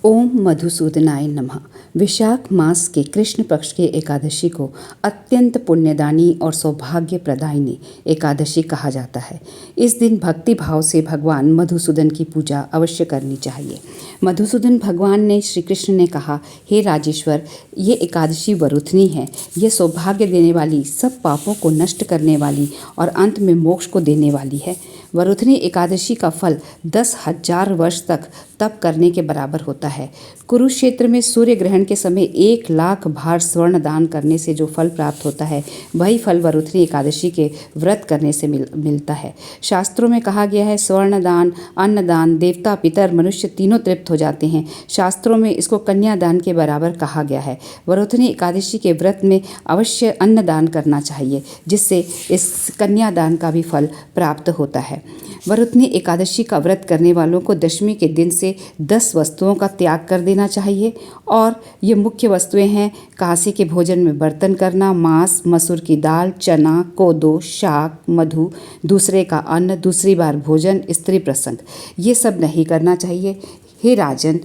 ओम मधुसूदनाय नमः। विशाख मास के कृष्ण पक्ष की एकादशी को अत्यंत पुण्यदानी और सौभाग्य प्रदायिनी एकादशी कहा जाता है। इस दिन भक्ति भाव से भगवान मधुसूदन की पूजा अवश्य करनी चाहिए। मधुसूदन भगवान ने श्री कृष्ण ने कहा, हे राजेश्वर, ये एकादशी वरुथनी है। ये सौभाग्य देने वाली, सब पापों को नष्ट करने वाली और अंत में मोक्ष को देने वाली है। वरुथनी एकादशी का फल 10,000 वर्ष तक तप करने के बराबर होता है। कुरुक्षेत्र में सूर्य ग्रहण के समय 1,00,000 भार स्वर्ण दान करने से जो फल प्राप्त होता है, वही फल वरुथनी एकादशी के व्रत करने से मिलता है। शास्त्रों में कहा गया है, स्वर्ण दान, अन्न दान, देवता पितर मनुष्य तीनों तृप्त हो जाते हैं। शास्त्रों में इसको कन्यादान के बराबर कहा गया है। वरुथनी एकादशी के व्रत में अवश्य अन्न दान करना चाहिए, जिससे इस कन्यादान का भी फल प्राप्त होता है। वरुथनी एकादशी का व्रत करने वालों को दशमी के दिन से 10 वस्तुओं का त्याग कर देना चाहिए, और ये मुख्य वस्तुएं हैं: काशी के भोजन में बर्तन करना, मांस, मसूर की दाल, चना, कोदो, शाक, मधु, दूसरे का अन्न, दूसरी बार भोजन, स्त्री प्रसंग, ये सब नहीं करना चाहिए। हे राजन,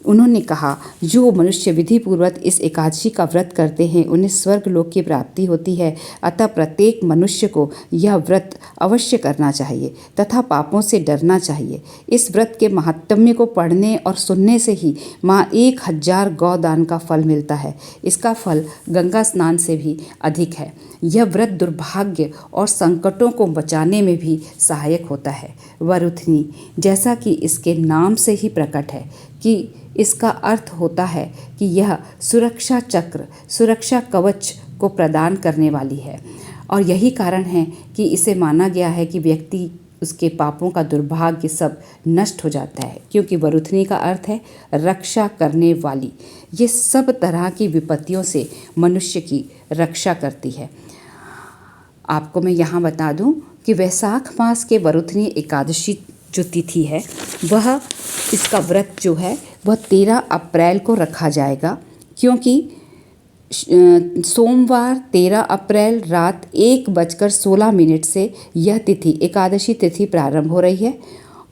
उन्होंने कहा, जो मनुष्य विधि पूर्वक इस एकादशी का व्रत करते हैं उन्हें स्वर्ग लोक की प्राप्ति होती है। अतः प्रत्येक मनुष्य को यह व्रत अवश्य करना चाहिए तथा पापों से डरना चाहिए। इस व्रत के महात्म्य को पढ़ने और सुनने से ही 1000 गौदान का फल मिलता है। इसका फल गंगा स्नान से भी अधिक है। यह व्रत दुर्भाग्य और संकटों को बचाने में भी सहायक होता है। वरुथनी, जैसा कि इसके नाम से ही प्रकट है कि इसका अर्थ होता है कि यह सुरक्षा चक्र, सुरक्षा कवच को प्रदान करने वाली है, और यही कारण है कि इसे माना गया है कि व्यक्ति, उसके पापों का दुर्भाग्य सब नष्ट हो जाता है, क्योंकि वरुथनी का अर्थ है रक्षा करने वाली। ये सब तरह की विपत्तियों से मनुष्य की रक्षा करती है। आपको मैं यहाँ बता दूँ कि वैशाख मास के वरुथनी एकादशी जो तिथि है, वह इसका व्रत जो है वह 13 अप्रैल को रखा जाएगा, क्योंकि सोमवार 13 अप्रैल रात 1:16 से यह तिथि, एकादशी तिथि प्रारंभ हो रही है,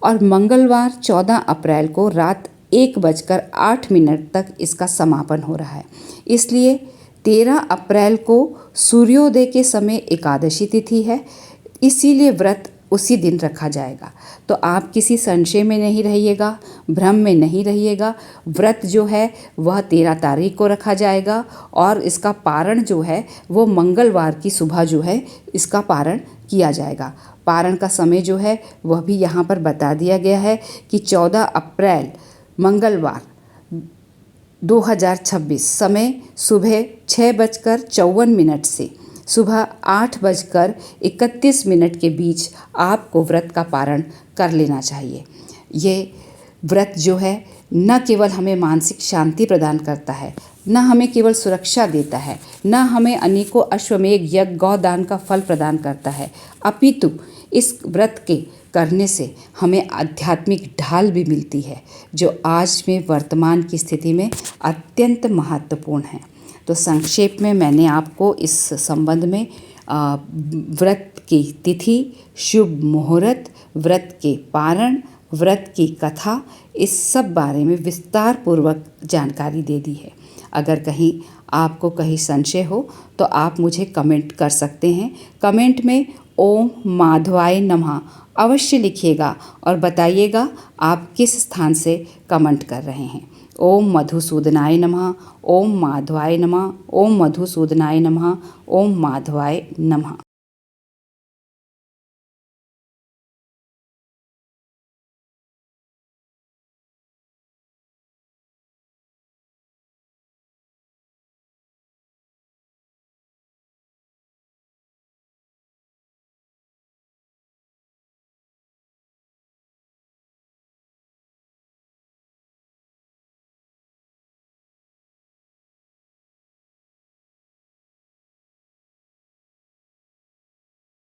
और मंगलवार 14 अप्रैल को रात 1:08 तक इसका समापन हो रहा है। इसलिए 13 अप्रैल को सूर्योदय के समय एकादशी तिथि है, इसीलिए व्रत उसी दिन रखा जाएगा। तो आप किसी संशय में नहीं रहिएगा, भ्रम में नहीं रहिएगा। व्रत जो है वह 13 तारीख को रखा जाएगा, और इसका पारण जो है वो मंगलवार की सुबह जो है इसका पारण किया जाएगा। पारण का समय जो है वह भी यहाँ पर बता दिया गया है कि 14 अप्रैल मंगलवार 2026 समय सुबह 6:54 से सुबह 8:31 के बीच आपको व्रत का पारण कर लेना चाहिए। ये व्रत जो है न केवल हमें मानसिक शांति प्रदान करता है, न हमें केवल सुरक्षा देता है, न हमें अनेकों अश्वमेध यज्ञ गौदान का फल प्रदान करता है, अपितु इस व्रत के करने से हमें आध्यात्मिक ढाल भी मिलती है, जो आज में वर्तमान की स्थिति में अत्यंत महत्वपूर्ण है। तो संक्षेप में मैंने आपको इस संबंध में व्रत की तिथि, शुभ मुहूर्त, व्रत के पारण, व्रत की कथा, इस सब बारे में विस्तार पूर्वक जानकारी दे दी है। अगर कहीं आपको कहीं संशय हो तो आप मुझे कमेंट कर सकते हैं। कमेंट में ओम माधवाय नमः अवश्य लिखिएगा और बताइएगा आप किस स्थान से कमेंट कर रहे हैं। ओम मधुसूदनाय नमः, ओम माधवाय नमः, ओम मधुसूदनाय नमः, ओम माधवाय नमः।